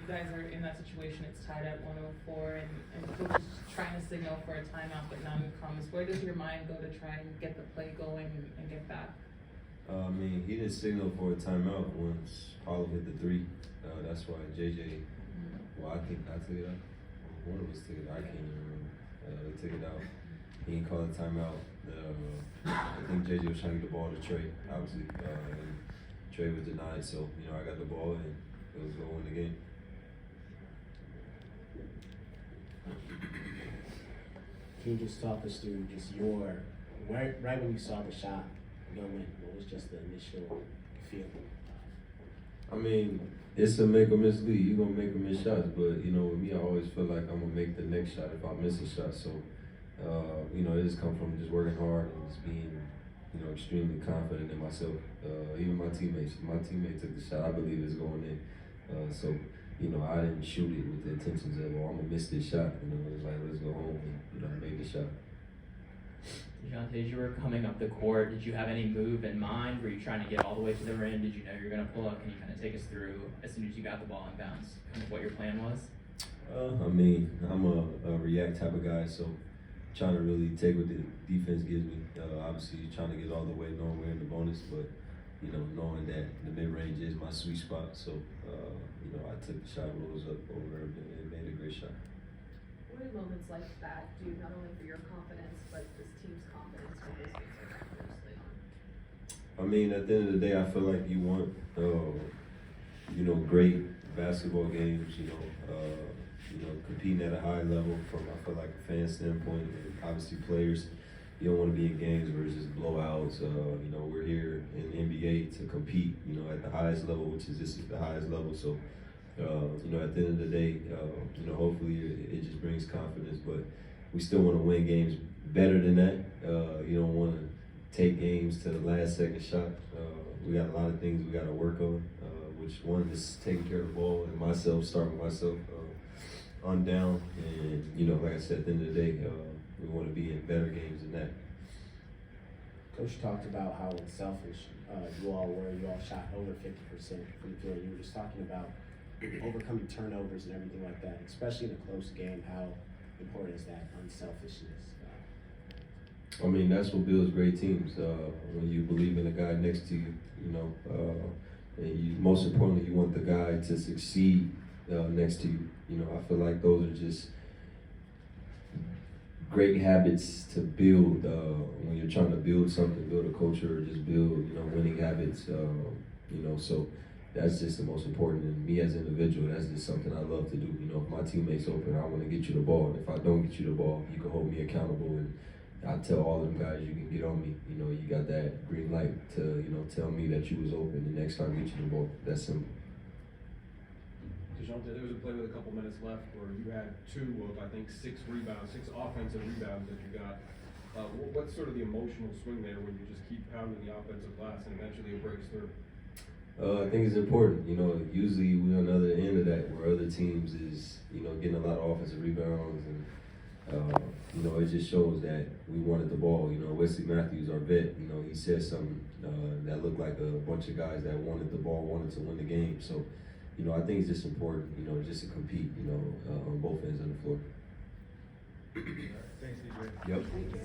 you guys are in that situation, it's tied at 104, and coach is trying to signal for a timeout, but none comes. Where does your mind go to try and get the play going and get back? I mean, he didn't signal for a timeout once Paulo hit the three. That's why JJ, well, I think I took it out. One of us took it out. I can't even remember. They took it out. He didn't call a timeout. I think JJ was trying to get the ball to Trey, obviously. And Trey was denied, so, I got the ball and it was going to win the game. Can you just talk us through just right when you saw the shot go in, what was just the initial feeling? I mean, it's a make or miss league. You're going to make or miss shots, but, with me, I always feel like I'm going to make the next shot if I miss a shot. So, it just comes from just working hard and just being, extremely confident in myself. Even my teammates. If my teammate took the shot, I believe it's going in. So, I didn't shoot it with the intentions of, I'm going to miss this shot. It's like, let's go home and, I made the shot. Dejounte, as you were coming up the court, did you have any move in mind? Were you trying to get all the way to the rim? Did you know you were going to pull up? Can you kind of take us through, as soon as you got the ball in bounds, kind of what your plan was? I mean, I'm a react type of guy, so trying to really take what the defense gives me. Obviously, trying to get all the way, knowing we're in the bonus, but knowing that the mid-range is my sweet spot. So, I took the shot, rose up over and made a great shot. What do moments like that do, not only for your confidence, but this team's confidence when those games are that closely on? I mean, at the end of the day, I feel like you want, great basketball games, competing at a high level from, I feel like, a fan standpoint, and obviously players. You don't want to be in games where it's just blowouts. We're here in the NBA to compete, at the highest level, which is this is the highest level. So, at the end of the day, hopefully it just brings confidence. But we still want to win games better than that. You don't want to take games to the last second shot. We got a lot of things we got to work on, which one is taking care of the ball and myself, starting with myself on down. And, like I said, at the end of the day, we want to be in better games than that. Coach talked about how unselfish you all were. You all shot over 50% from the field. You were just talking about overcoming turnovers and everything like that, especially in a close game. How important is that unselfishness? I mean, that's what builds great teams. When you believe in the guy next to you, and you, most importantly, you want the guy to succeed next to you. I feel like those are just great habits to build when you're trying to build something, build a culture, or just build, winning habits. So that's just the most important. And me as an individual, that's just something I love to do. If my teammate's open, I want to get you the ball. And if I don't get you the ball, you can hold me accountable. And I tell all of them guys, you can get on me. You got that green light to, tell me that you was open. The next time I get you the ball, that's simple. Dejounte, there was a play with a couple minutes left where you had 2 of, I think, 6 offensive rebounds that you got. What's sort of the emotional swing there when you just keep pounding the offensive glass and eventually it breaks through? I think it's important. Usually we're on the other end of that where other teams is, getting a lot of offensive rebounds and, it just shows that we wanted the ball. Wesley Matthews, our vet, he said something that looked like a bunch of guys that wanted the ball, wanted to win the game. So, I think it's just important, just to compete, on both ends of the floor. Thanks, DJ. Yep.